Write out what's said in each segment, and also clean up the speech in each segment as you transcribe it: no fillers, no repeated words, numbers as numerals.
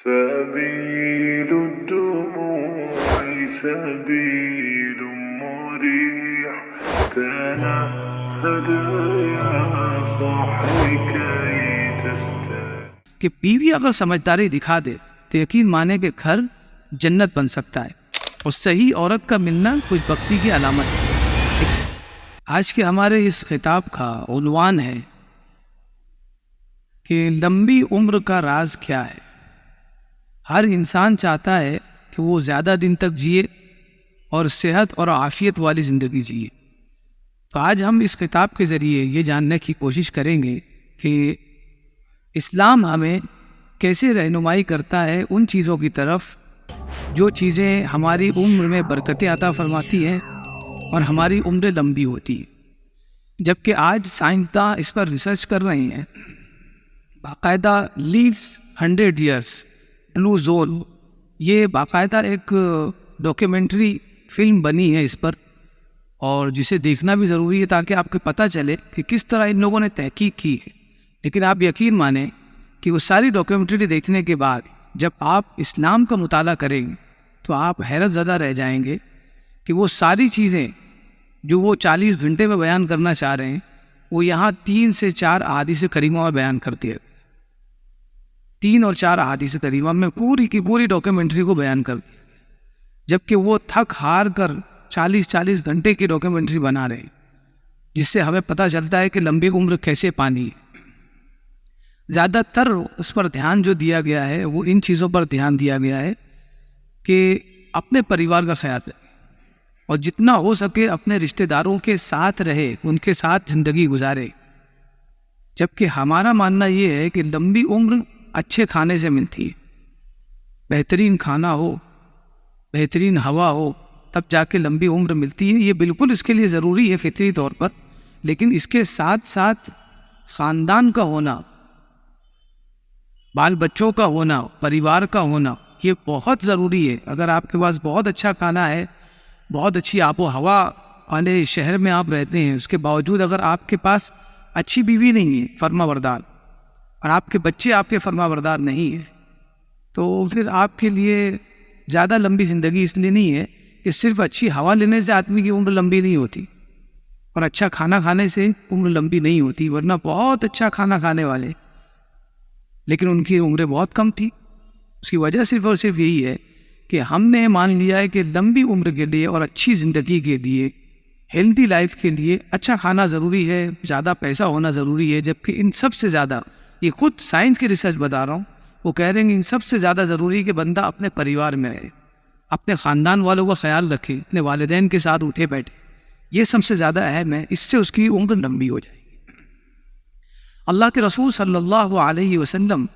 سبيل الدموع سبيل مريح تنهد يا صاحي كي تستريح کہ بیوی اگر سمجھداری دکھا دے تو یقین مانے کہ گھر جنت بن سکتا ہے، اور صحیح عورت کا ملنا خوش بختی کی علامت ہے۔ آج کے ہمارے اس خطاب کا عنوان ہے کہ لمبی عمر کا راز کیا ہے۔ ہر انسان چاہتا ہے کہ وہ زیادہ دن تک جیے اور صحت اور عافیت والی زندگی جیے۔ تو آج ہم اس خطاب کے ذریعے یہ جاننے کی کوشش کریں گے کہ اسلام ہمیں کیسے رہنمائی کرتا ہے ان چیزوں کی طرف جو چیزیں ہماری عمر میں برکتیں عطا فرماتی ہیں اور ہماری عمر لمبی ہوتی ہے۔ جبکہ آج سائنسداں اس پر ریسرچ کر رہے ہیں، باقاعدہ لیوز 100 ایئرس بلو زون، یہ باقاعدہ ایک ڈاکیومنٹری فلم بنی ہے اس پر، اور جسے دیکھنا بھی ضروری ہے تاکہ آپ کو پتہ چلے کہ کس طرح ان لوگوں نے تحقیق کی ہے۔ لیکن آپ یقین مانیں کہ وہ ساری ڈاکیومنٹری دیکھنے کے بعد جب آپ اسلام کا مطالعہ کریں گے تو آپ حیرت زدہ رہ جائیں گے کہ وہ ساری چیزیں جو وہ 40 گھنٹے میں بیان کرنا چاہ رہے ہیں وہ یہاں 3 سے 4 احادیث کریمہ میں بیان کرتی ہے۔ 3 اور 4 احادیث کریمہ میں پوری کی پوری ڈاکیومنٹری کو بیان کر دیا، جبکہ وہ تھک ہار کر 40 گھنٹے کی ڈاکیومنٹری بنا رہے ہیں، جس سے ہمیں پتہ چلتا ہے کہ لمبی عمر کیسے پانی ہے۔ زیادہ تر اس پر دھیان جو دیا گیا ہے وہ ان چیزوں پر دھیان دیا گیا ہے کہ اپنے پریوار کا خیال رکھیں اور جتنا ہو سکے اپنے رشتہ داروں کے ساتھ رہے، ان کے ساتھ زندگی گزارے۔ جبکہ ہمارا ماننا یہ ہے کہ لمبی عمر اچھے کھانے سے ملتی ہے، بہترین کھانا ہو، بہترین ہوا ہو، تب جا کے لمبی عمر ملتی ہے۔ یہ بالکل اس کے لیے ضروری ہے فطری طور پر، لیکن اس کے ساتھ ساتھ خاندان کا ہونا، بال بچوں کا ہونا، پریوار کا ہونا، یہ بہت ضروری ہے۔ اگر آپ کے پاس بہت اچھا کھانا ہے، بہت اچھی آب و ہوا والے شہر میں آپ رہتے ہیں، اس کے باوجود اگر آپ کے پاس اچھی بیوی نہیں ہے فرما بردار، اور آپ کے بچے آپ کے فرما بردار نہیں ہیں، تو پھر آپ کے لیے زیادہ لمبی زندگی اس لیے نہیں ہے کہ صرف اچھی ہوا لینے سے آدمی کی عمر لمبی نہیں ہوتی اور اچھا کھانا کھانے سے عمر لمبی نہیں ہوتی، ورنہ بہت اچھا کھانا کھانے والے لیکن ان کی عمریں بہت کم تھی۔ اس کی وجہ صرف اور صرف یہی ہے کہ ہم نے مان لیا ہے کہ لمبی عمر کے لیے اور اچھی زندگی کے لیے، ہیلدی لائف کے لیے اچھا کھانا ضروری ہے، زیادہ پیسہ ہونا ضروری ہے۔ جبکہ ان سب سے زیادہ، یہ خود سائنس کی ریسرچ بتا رہا ہوں، وہ کہہ رہے ہیں کہ ان سب سے زیادہ ضروری ہے کہ بندہ اپنے پریوار میں رہے، اپنے خاندان والوں کا خیال رکھے، اپنے والدین کے ساتھ اٹھے بیٹھے، یہ سب سے زیادہ اہم ہے۔ اس سے اس کی عمر لمبی ہو جائے گی۔ اللہ کے رسول صلی اللہ علیہ وسلم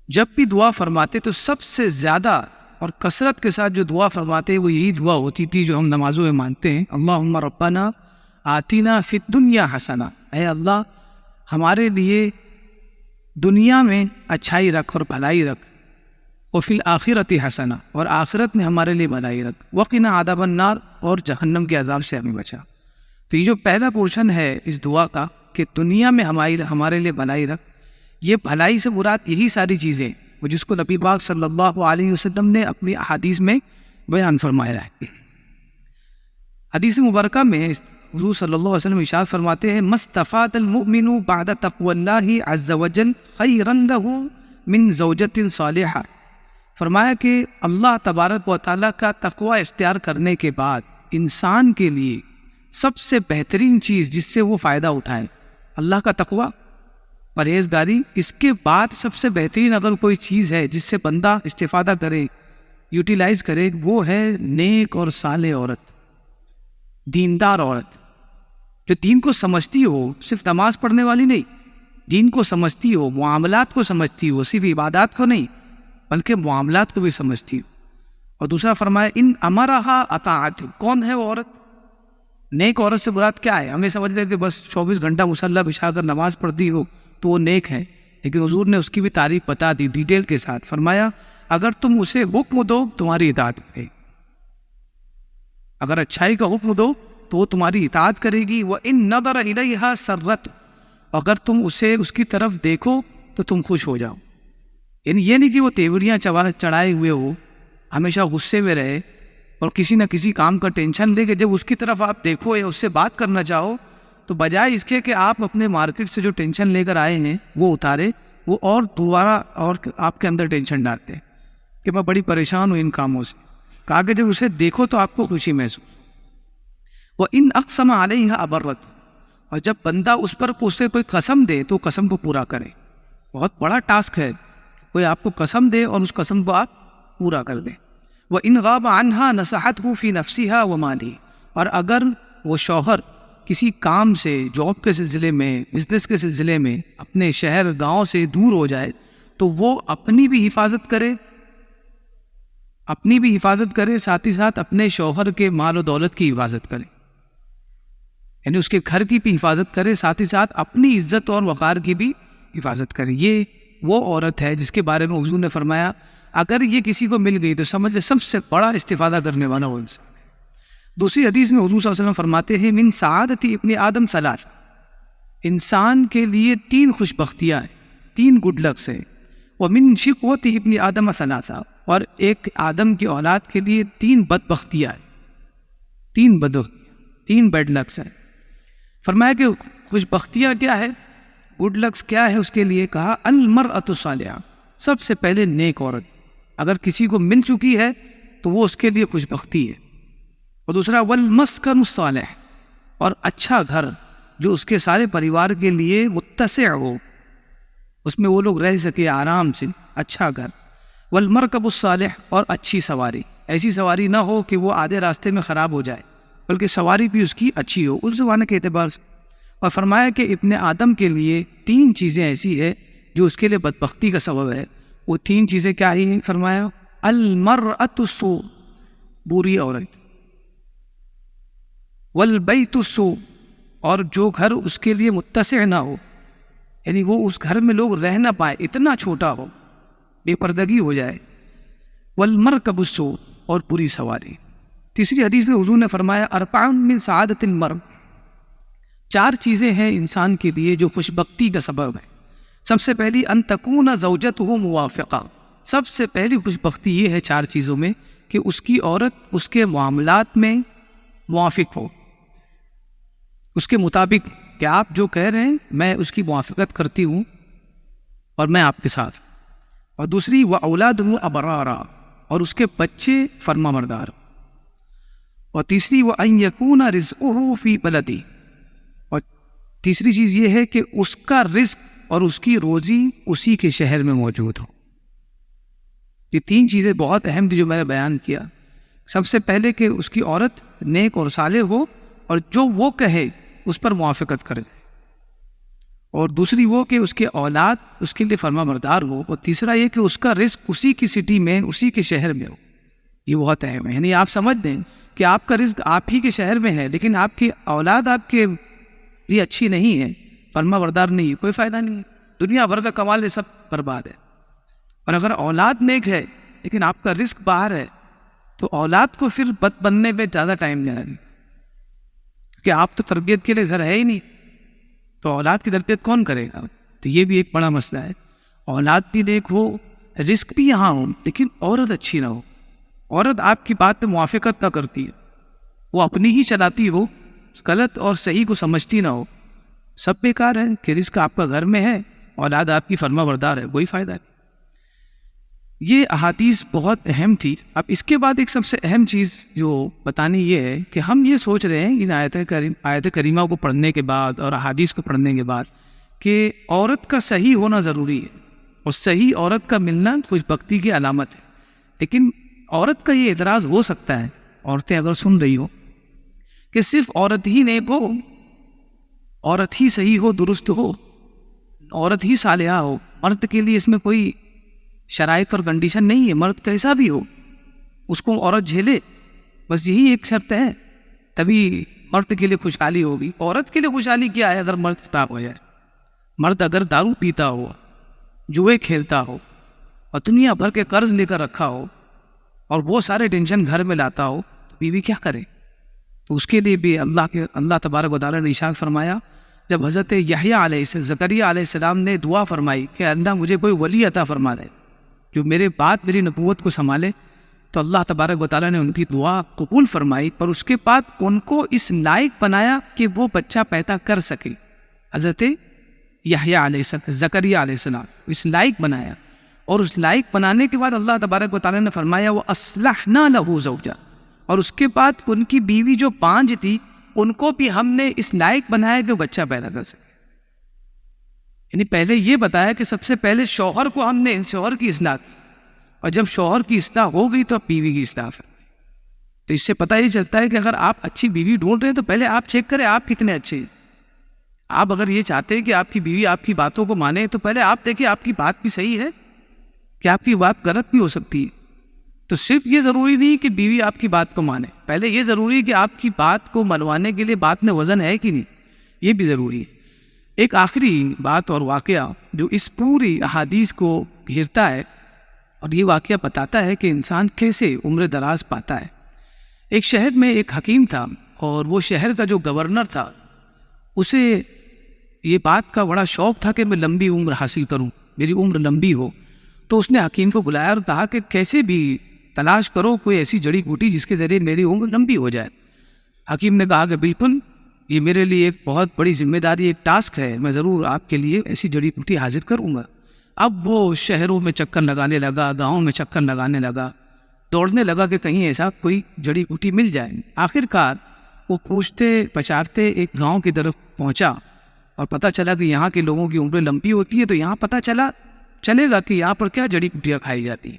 جب بھی دعا فرماتے تو سب سے زیادہ اور کثرت کے ساتھ جو دعا فرماتے وہ یہی دعا ہوتی تھی جو ہم نمازوں میں مانتے ہیں، اللہم ربنا آتنا فی الدنیا حسنہ، اے اللہ ہمارے لیے دنیا میں اچھائی رکھ اور بھلائی رکھ، اور فی الآخرۃ حسنہ، اور آخرت میں ہمارے لیے بھلائی رکھ، وقنا عذاب النار، اور جہنم کے عذاب سے ہمیں بچا۔ تو یہ جو پہلا پورشن ہے اس دعا کا کہ دنیا میں ہمارے لیے بھلائی رکھ، یہ بھلائی سے مراد یہی ساری چیزیں وہ جس کو نبی پاک صلی اللہ علیہ وسلم نے اپنی احادیث میں بیان فرمایا ہے۔ حدیث مبارکہ میں حضور صلی اللہ علیہ وسلم ارشاد فرماتے ہیں، مستفاد المؤمن بعد تقوی اللہ عز وجل خیرا له من زوجۃ صالحہ، فرمایا کہ اللہ تبارک و تعالیٰ کا تقوی اختیار کرنے کے بعد انسان کے لیے سب سے بہترین چیز جس سے وہ فائدہ اٹھائے، اللہ کا تقوی، پرہیزگاری، اس کے بعد سب سے بہترین اگر کوئی چیز ہے جس سے بندہ استفادہ کرے، یوٹیلائز کرے، وہ ہے نیک اور صالح عورت، دیندار عورت، جو دین کو سمجھتی ہو، صرف نماز پڑھنے والی نہیں، دین کو سمجھتی ہو، معاملات کو سمجھتی ہو، صرف عبادات کو نہیں بلکہ معاملات کو بھی سمجھتی ہو۔ اور دوسرا فرمایا ان امرہا اطاعت، کون ہے وہ عورت؟ نیک عورت سے مراد کیا ہے؟ ہمیں سمجھ رہے کہ بس 24 گھنٹہ مصلی بچھا کر نماز پڑھتی ہو تو وہ نیک ہے، لیکن حضور نے اس کی بھی تعریف بتا دی ڈیٹیل کے ساتھ۔ فرمایا اگر تم اسے حکم دو تمہاری اطاعت کرے، اگر اچھائی کا حکم دو تو وہ تمہاری اطاعت کرے گی، وَإِن نَظَرَ إِلَيْهَا سَرَّتْ، اگر تم اسے اس کی طرف دیکھو تو تم خوش ہو جاؤ۔ یعنی یہ نہیں کہ وہ تیوریاں چڑھائے ہوئے ہو، ہمیشہ غصے میں رہے اور کسی نہ کسی کام کا ٹینشن لے کے جب اس کی طرف آپ دیکھو یا اس سے بات کرنا چاہو تو بجائے اس کے کہ آپ اپنے مارکیٹ سے جو ٹینشن لے کر آئے ہیں وہ اتارے، وہ اور دوبارہ اور آپ کے اندر ٹینشن ڈالتے ہیں کہ میں بڑی پریشان ہوں ان کاموں سے. کہا کہ جب اسے دیکھو تو آپ کو خوشی محسوس. وَإِنْ أَقْسَمَ عَلَيْهَا أَبَرَّتْهُ، اور جب بندہ اس سے کوئی قسم دے تو قسم کو پورا کرے. بہت بڑا ٹاسک ہے، کوئی آپ کو قسم دے اور اس قسم کو آپ پورا کر دیں. وَإِنْ غَابَ عَنْهَا نَصَحَتْهُ فِي نَفْسِهَا وَمَالِهِ، اور اگر وہ شوہر کسی کام سے، جاب کے سلسلے میں، بزنس کے سلسلے میں اپنے شہر گاؤں سے دور ہو جائے تو وہ اپنی بھی حفاظت کرے، ساتھ ہی ساتھ اپنے شوہر کے مال و دولت کی حفاظت کرے، یعنی اس کے گھر کی بھی حفاظت کرے، ساتھ ہی ساتھ اپنی عزت اور وقار کی بھی حفاظت کرے. یہ وہ عورت ہے جس کے بارے میں حضور نے فرمایا اگر یہ کسی کو مل گئی تو سمجھ لے سب سے بڑا استفادہ کرنے والا وہ انسان. دوسری حدیث میں حضور صلی اللہ علیہ وسلم فرماتے ہیں من سعادت ابن آدم ثلاث، انسان کے لیے 3 خوش بختیاں ہیں، 3 گڈ لکس ہیں. ومن شقوت ابن آدم ثلاثہ، اور ایک آدم کی اولاد کے لیے 3 بدبختیاں ہیں، 3 بیڈ لکس ہیں. فرمایا کہ خوش بختیاں کیا ہے، گڈ لکس کیا ہے اس کے لیے؟ کہا المرأۃ الصالحہ، سب سے پہلے نیک عورت. اگر کسی کو مل چکی ہے تو وہ اس کے لیے خوش بختی ہے. اور دوسرا والمسکن الصالح، اور اچھا گھر جو اس کے سارے پریوار کے لیے متسع ہو، اس میں وہ لوگ رہ سکے آرام سے، اچھا گھر. والمرکب الصالح، اور اچھی سواری، ایسی سواری نہ ہو کہ وہ آدھے راستے میں خراب ہو جائے بلکہ سواری بھی اس کی اچھی ہو اس زمانے کے اعتبار سے. اور فرمایا کہ ابن آدم کے لیے 3 چیزیں ایسی ہے جو اس کے لیے بدبختی کا سبب ہے. وہ 3 چیزیں کیا ہی فرمایا؟ المرأۃ السوء، بری عورت، والبیت السوء، اور جو گھر اس کے لیے متسع نہ ہو، یعنی وہ اس گھر میں لوگ رہ نہ پائے، اتنا چھوٹا ہو، بے پردگی ہو جائے. والمرکب السوء، اور بری سواری. تیسری حدیث میں حضور نے فرمایا اربع من سعادت المرء، 4 چیزیں ہیں انسان کے لیے جو خوش بختی کا سبب ہے. سب سے پہلی ان تکون زوجته موافقہ، سب سے پہلی خوش بختی یہ ہے 4 چیزوں میں کہ اس کی عورت اس کے معاملات میں موافق ہو، اس کے مطابق کہ آپ جو کہہ رہے ہیں میں اس کی موافقت کرتی ہوں اور میں آپ کے ساتھ. اور دوسری وَأَوْلَادُهُ أَبْرَارًا، اور اس کے بچے فرما بردار. اور تیسری وَأَن يَكُونَ رِزْقُهُ فِي بَلَدِهِ، اور تیسری چیز یہ ہے کہ اس کا رزق اور اس کی روزی اسی کے شہر میں موجود ہو. یہ 3 چیزیں بہت اہم تھی جو میں نے بیان کیا. سب سے پہلے کہ اس کی عورت نیک اور صالح ہو اور جو وہ کہے اس پر موافقت کرے، اور دوسری وہ کہ اس کے اولاد اس کے لیے فرما بردار ہو، اور تیسرا یہ کہ اس کا رزق اسی کی سٹی میں، اسی کے شہر میں ہو. یہ بہت اہم ہے. یعنی آپ سمجھ دیں کہ آپ کا رزق آپ ہی کے شہر میں ہے لیکن آپ کی اولاد آپ کے لیے اچھی نہیں ہے، فرما بردار نہیں ہے، کوئی فائدہ نہیں ہے. دنیا بھر کا کمال یہ سب برباد ہے. اور اگر اولاد نیک ہے لیکن آپ کا رزق باہر ہے تو اولاد کو پھر بد بننے میں زیادہ ٹائم دینا نہیں، کہ آپ تو تربیت کے لیے گھر ہے ہی نہیں، تو اولاد کی تربیت کون کرے گا؟ تو یہ بھی ایک بڑا مسئلہ ہے. اولاد بھی نیک ہو، رزق بھی یہاں ہو، لیکن عورت اچھی نہ ہو. عورت آپ کی بات پہ موافقت نہ کرتی ہے، وہ اپنی ہی چلاتی ہو، غلط اور صحیح کو سمجھتی نہ ہو، سب بیکار ہے. کہ رزق آپ کا گھر میں ہے، اولاد آپ کی فرما بردار ہے، کوئی فائدہ نہیں. یہ احادیث بہت اہم تھی. اب اس کے بعد ایک سب سے اہم چیز جو بتانی یہ ہے کہ ہم یہ سوچ رہے ہیں ان آیت کریمہ کو پڑھنے کے بعد اور احادیث کو پڑھنے کے بعد کہ عورت کا صحیح ہونا ضروری ہے اور صحیح عورت کا ملنا خوش بختی کی علامت ہے. لیکن عورت کا یہ اعتراض ہو سکتا ہے، عورتیں اگر سن رہی ہو، کہ صرف عورت ہی نیک ہو، عورت ہی صحیح ہو، درست ہو، عورت ہی صالحہ ہو، مرد کے لیے اس میں کوئی شرائط اور کنڈیشن نہیں ہے. مرد کیسا بھی ہو اس کو عورت جھیلے، بس یہی ایک شرط ہے، تبھی مرد کے لیے خوشحالی ہوگی. عورت کے لیے خوشحالی کیا ہے اگر مرد خراب ہو جائے؟ مرد اگر دارو پیتا ہو، جوئے کھیلتا ہو اور دنیا بھر کے قرض لے کر رکھا ہو اور وہ سارے ٹینشن گھر میں لاتا ہو تو بیوی کیا کرے؟ تو اس کے لیے بھی اللہ تبارک و تعالیٰ نے ارشاد فرمایا، جب حضرت زکریا علیہ السلام نے دعا فرمائی کہ اللہ مجھے کوئی ولی عطا فرما دے، جو میرے بعد میری نبوت کو سنبھالے. تو اللہ تبارک و تعالیٰ نے ان کی دعا قبول فرمائی اور اس کے بعد ان کو اس لائق بنایا کہ وہ بچہ پیدا کر سکے. حضرت یحییٰ علیہ السلام، زکریا علیہ السلام اس لائق بنایا. اور اس لائق بنانے کے بعد اللہ تبارک و تعالیٰ نے فرمایا وَأَصْلَحْنَا لَهُ زَوْجًا، اور اس کے بعد ان کی بیوی جو بانجھ تھی ان کو بھی ہم نے اس لائق بنایا کہ وہ بچہ پیدا کر سکے. یعنی پہلے یہ بتایا کہ سب سے پہلے شوہر کو ہم نے شوہر کی اصلاح کی، اور جب شوہر کی اصلاح ہو گئی تو اب بیوی کی اصلاح ہے. تو اس سے پتہ یہ چلتا ہے کہ اگر آپ اچھی بیوی ڈھونڈ رہے ہیں تو پہلے آپ چیک کریں آپ کتنے اچھے ہیں. آپ اگر یہ چاہتے ہیں کہ آپ کی بیوی آپ کی باتوں کو مانے تو پہلے آپ دیکھیں آپ کی بات بھی صحیح ہے کہ آپ کی بات غلط بھی ہو سکتی ہے. تو صرف یہ ضروری نہیں کہ بیوی آپ کی بات کو مانے، پہلے یہ ضروری ہے کہ آپ کی بات کو منوانے کے لیے بات میں وزن ہے کہ نہیں، یہ بھی ضروری ہے. ایک آخری بات اور واقعہ جو اس پوری احادیث کو گھیرتا ہے اور یہ واقعہ بتاتا ہے کہ انسان کیسے عمر دراز پاتا ہے. ایک شہر میں ایک حکیم تھا اور وہ شہر کا جو گورنر تھا اسے یہ بات کا بڑا شوق تھا کہ میں لمبی عمر حاصل کروں، میری عمر لمبی ہو. تو اس نے حکیم کو بلایا اور کہا کہ کیسے بھی تلاش کرو کوئی ایسی جڑی بوٹی جس کے ذریعے میری عمر لمبی ہو جائے. حکیم نے کہا کہ بالکل، یہ میرے لیے ایک بہت بڑی ذمہ داری، ایک ٹاسک ہے، میں ضرور آپ کے لیے ایسی جڑی بوٹی حاضر کروں گا. اب وہ شہروں میں چکر لگانے لگا، گاؤں میں چکر لگانے لگا، دوڑنے لگا کہ کہیں ایسا کوئی جڑی بوٹی مل جائے. آخر کار وہ پوچھتے پچارتے ایک گاؤں کی طرف پہنچا اور پتہ چلا کہ یہاں کے لوگوں کی عمریں لمبی ہوتی ہے، تو یہاں پتہ چلے گا کہ یہاں پر کیا جڑی بوٹیاں کھائی جاتی ہیں.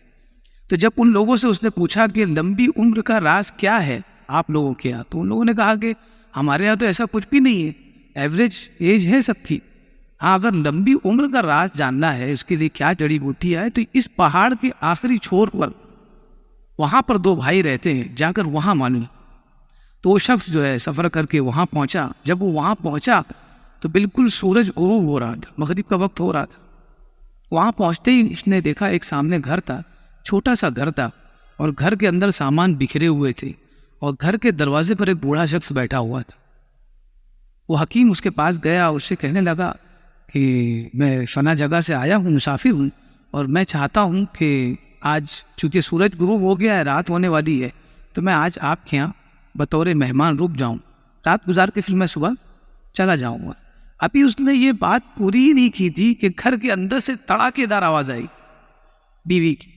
تو جب ان لوگوں سے اس نے پوچھا کہ لمبی عمر کا راز کیا ہے آپ لوگوں کے یہاں، تو ان لوگوں نے کہا کہ ہمارے یہاں تو ایسا کچھ بھی نہیں ہے، ایوریج ایج ہے سب کی. ہاں اگر لمبی عمر کا راز جاننا ہے اس کے لیے کیا جڑی بوٹی ہے تو اس پہاڑ کے آخری چھور پر وہاں پر 2 بھائی رہتے ہیں، جا کر وہاں معلوم. تو وہ شخص جو ہے سفر کر کے وہاں پہنچا. جب وہ وہاں پہنچا تو بالکل سورج غروب ہو رہا تھا، مغرب کا وقت ہو رہا تھا. وہاں پہنچتے ہی اس نے دیکھا ایک سامنے گھر تھا، چھوٹا سا گھر تھا اور گھر کے اندر سامان بکھرے ہوئے تھے اور گھر کے دروازے پر ایک بوڑھا شخص بیٹھا ہوا تھا. وہ حکیم اس کے پاس گیا اور اس سے کہنے لگا کہ میں فلاں جگہ سے آیا ہوں، مسافر ہوں، اور میں چاہتا ہوں کہ آج چونکہ سورج غروب ہو گیا ہے، رات ہونے والی ہے، تو میں آج آپ کے یہاں بطور مہمان رک جاؤں، رات گزار کے پھر میں صبح چلا جاؤں گا. ابھی اس نے یہ بات پوری ہی نہیں کی تھی کہ گھر کے اندر سے تڑاکے دار آواز آئی بیوی کی.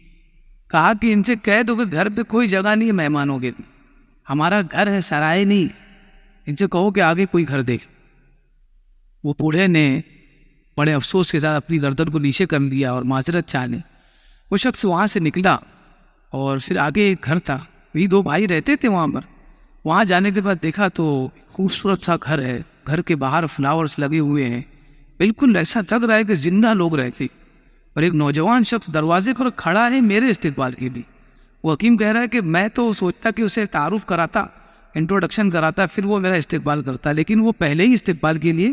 کہا کہ ان سے کہہ دو کہ گھر پہ کوئی جگہ نہیں ہے مہمانوں کے لیے، ہمارا گھر ہے، سرائے نہیں، ان سے کہو کہ آگے کوئی گھر دیکھ. وہ بوڑھے نے بڑے افسوس کے ساتھ اپنی گردن کو نیچے کر لیا اور معذرت چاہنے وہ شخص وہاں سے نکلا. اور پھر آگے ایک گھر تھا، وہی 2 بھائی رہتے تھے وہاں پر. وہاں جانے کے بعد دیکھا تو خوبصورت سا گھر ہے، گھر کے باہر فلاورز لگے ہوئے ہیں، بالکل ایسا لگ رہا ہے کہ زندہ لوگ رہتے. اور ایک نوجوان شخص دروازے پر کھڑا ہے میرے استقبال کے لیے. وہ حکیم کہہ رہا ہے کہ میں تو سوچتا کہ اسے تعارف کراتا، انٹروڈکشن کراتا، پھر وہ میرا استقبال کرتا، لیکن وہ پہلے ہی استقبال کے لیے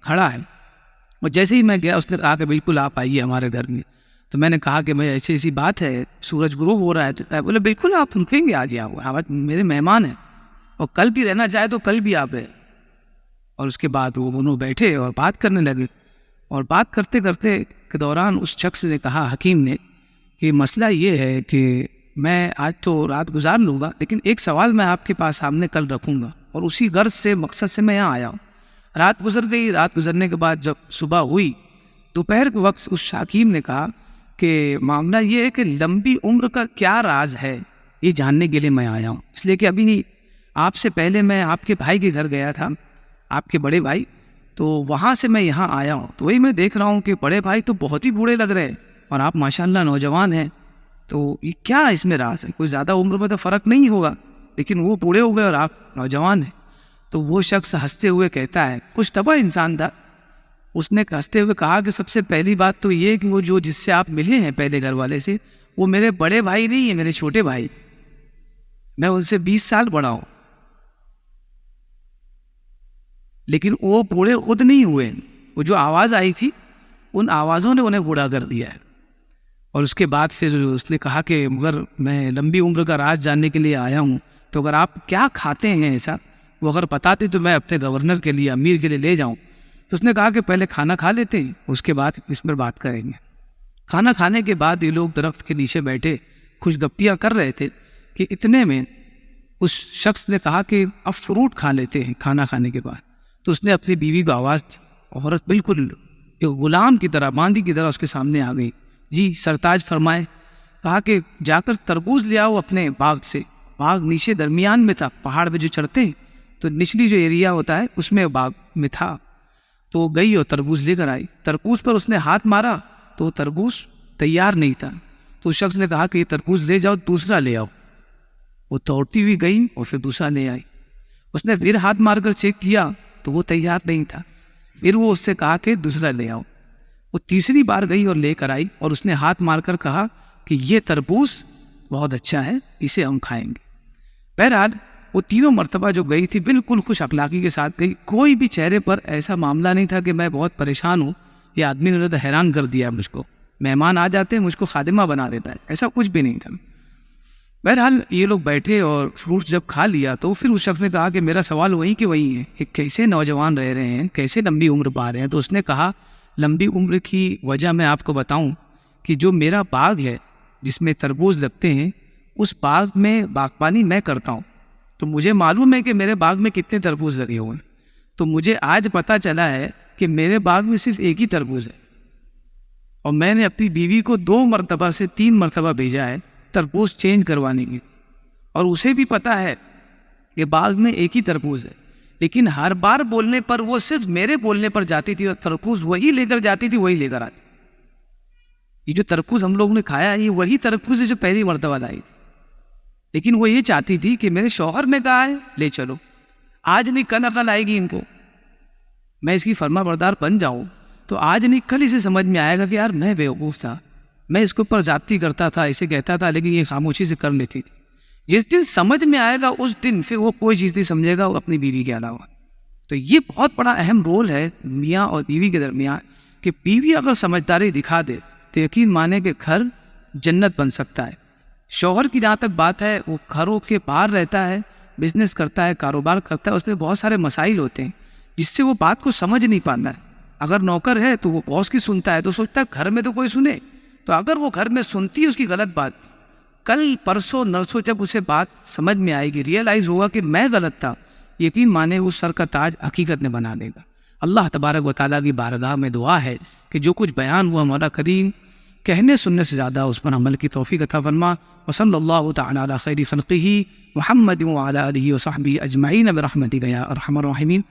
کھڑا ہے. اور جیسے ہی میں گیا اس نے کہا کہ بالکل آپ آئیے ہمارے گھر میں. تو میں نے کہا کہ میں ایسی بات ہے، سورج غروب ہو رہا ہے. تو بولے بالکل آپ رکیں گے، آج یہاں میرے مہمان ہیں، اور کل بھی رہنا چاہے تو کل بھی آپ رہے. اور اس کے بعد وہ دونوں بیٹھے اور بات کرنے لگے. اور بات کرتے کرتے کے دوران اس شخص نے کہا، حکیم نے، کہ مسئلہ یہ ہے کہ میں آج تو رات گزار لوں گا، لیکن ایک سوال میں آپ کے پاس سامنے کل رکھوں گا، اور اسی غرض سے مقصد سے میں یہاں آیا ہوں. رات گزر گئی. رات گزرنے کے بعد جب صبح ہوئی، دوپہر کے وقت اس حکیم نے کہا کہ معاملہ یہ ہے کہ لمبی عمر کا کیا راز ہے، یہ جاننے کے لیے میں آیا ہوں. اس لیے کہ ابھی آپ سے پہلے میں آپ کے بھائی کے گھر گیا تھا، آپ کے بڑے بھائی، تو وہاں سے میں یہاں آیا ہوں. تو وہی میں دیکھ رہا ہوں کہ بڑے بھائی تو بہت ہی بوڑھے لگ رہے ہیں اور آپ ماشاءاللہ نوجوان ہیں. تو یہ کیا اس میں راز ہے؟ کوئی زیادہ عمر میں تو فرق نہیں ہوگا، لیکن وہ بوڑھے ہو گئے اور آپ نوجوان ہیں. تو وہ شخص ہنستے ہوئے کہتا ہے، کچھ طبع انسان تھا، اس نے ہنستے ہوئے کہا کہ سب سے پہلی بات تو یہ کہ وہ جس سے آپ ملے ہیں پہلے گھر والے سے، وہ میرے بڑے بھائی نہیں ہیں، میرے چھوٹے بھائی، میں ان سے 20 سال بڑا ہوں. لیکن وہ بوڑھے خود نہیں ہوئے، وہ جو آواز آئی تھی ان آوازوں نے انہیں بوڑھا کر دیا ہے. اور اس کے بعد پھر اس نے کہا کہ مگر میں لمبی عمر کا راز جاننے کے لیے آیا ہوں، تو اگر آپ کیا کھاتے ہیں ایسا وہ اگر بتاتے تو میں اپنے گورنر کے لیے، امیر کے لیے لے جاؤں. تو اس نے کہا کہ پہلے کھانا کھا لیتے ہیں، اس کے بعد اس پر بات کریں گے. کھانا کھانے کے بعد یہ لوگ درخت کے نیچے بیٹھے خوش گپیاں کر رہے تھے کہ اتنے میں اس شخص نے کہا کہ اب فروٹ کھا لیتے ہیں کھانا کھانے کے بعد. تو اس نے اپنی بیوی کو آواز دی. عورت بالکل ایک غلام کی طرح، باندی کی طرح اس کے سامنے آ گئی. جی سرتاج فرمائے. کہا کہ جا کر تربوز لے آؤ اپنے باغ سے. باغ نیچے درمیان میں تھا، پہاڑ پہ جو چڑھتے ہیں تو نچلی جو ایریا ہوتا ہے اس میں باغ میں تھا. تو وہ گئی اور تربوز لے کر آئی. تربوز پر اس نے ہاتھ مارا تو وہ تربوز تیار نہیں تھا. تو اس شخص نے کہا کہ یہ تربوز لے جاؤ، دوسرا لے آؤ. وہ دوڑتی ہوئی گئی اور پھر دوسرا لے آئی. اس نے پھر ہاتھ مار کر چیک کیا تو وہ تیار نہیں تھا. پھر وہ اس سے کہا کہ دوسرا لے آؤ. وہ تیسری بار گئی اور لے کر آئی اور اس نے ہاتھ مار کر کہا کہ یہ تربوز بہت اچھا ہے، اسے ہم کھائیں گے. بہرحال وہ تینوں مرتبہ جو گئی تھی بالکل خوش اخلاقی کے ساتھ گئی. کوئی بھی چہرے پر ایسا معاملہ نہیں تھا کہ میں بہت پریشان ہوں، یہ آدمی نے تو حیران کر دیا مجھ کو، مہمان آ جاتے ہیں مجھ کو خادمہ بنا دیتا ہے، ایسا کچھ بھی نہیں تھا. بہرحال یہ لوگ بیٹھے اور فروٹ جب کھا لیا تو پھر اس شخص نے کہا کہ میرا سوال وہی کہ وہی ہے کہ کیسے نوجوان رہ رہے ہیں، کیسے لمبی عمر پا رہے ہیں. تو اس نے کہا لمبی عمر کی وجہ میں آپ کو بتاؤں کہ جو میرا باغ ہے جس میں تربوز لگتے ہیں اس باغ میں باغبانی میں کرتا ہوں. تو مجھے معلوم ہے کہ میرے باغ میں کتنے تربوز لگے ہوئے ہیں. تو مجھے آج پتہ چلا ہے کہ میرے باغ میں صرف ایک ہی تربوز ہے اور میں نے اپنی بیوی کو 2 مرتبہ سے 3 مرتبہ بھیجا ہے تربوز چینج کروانے کی، اور اسے بھی پتہ ہے کہ باغ میں ایک ہی تربوز ہے. لیکن ہر بار بولنے پر وہ صرف میرے بولنے پر جاتی تھی اور تربوز وہی لے کر جاتی تھی، وہی لے کر آتی تھی. یہ جو تربوز ہم لوگوں نے کھایا یہ وہی تربوز ہے جو پہلی مرتبہ لائی تھی. لیکن وہ یہ چاہتی تھی کہ میرے شوہر نے کہا ہے لے چلو، آج نہیں کل عقل آئے گی ان کو، میں اس کی فرما بردار بن جاؤں تو آج نہیں کل اسے سمجھ میں آئے گا کہ یار میں بیوقوف تھا، میں اس کے اوپر زیادتی کرتا تھا، اسے کہتا تھا لیکن یہ خاموشی سے کر لیتی تھی. جس دن سمجھ میں آئے گا اس دن پھر وہ کوئی چیز نہیں سمجھے گا وہ اپنی بیوی کے علاوہ. تو یہ بہت بڑا اہم رول ہے میاں اور بیوی کے درمیان کہ بیوی اگر سمجھداری دکھا دے تو یقین مانے کہ گھر جنت بن سکتا ہے. شوہر کی جہاں تک بات ہے وہ گھروں کے باہر رہتا ہے، بزنس کرتا ہے، کاروبار کرتا ہے، اس میں بہت سارے مسائل ہوتے ہیں جس سے وہ بات کو سمجھ نہیں پاتا ہے. اگر نوکر ہے تو وہ باس کی سنتا ہے تو سوچتا ہے گھر میں تو کوئی سنے. تو اگر وہ گھر میں سنتی ہے اس کی غلط بات، کل پرسوں نرسوں جب اسے بات سمجھ میں آئے گی، ریئلائز ہوگا کہ میں غلط تھا، یقین مانے وہ سر کا تاج حقیقت میں بنا دے گا. اللہ تبارک و تعالیٰ کی بارگاہ میں دعا ہے کہ جو کچھ بیان ہوا مولا کریم کہنے سننے سے زیادہ اس پر عمل کی توفیق عطا فرما. وصلی اللہ تعالی علی خیر خلقہ محمد وعلی آلہ وصحبہ اجمعین برحمتک یا ارحم الراحمین.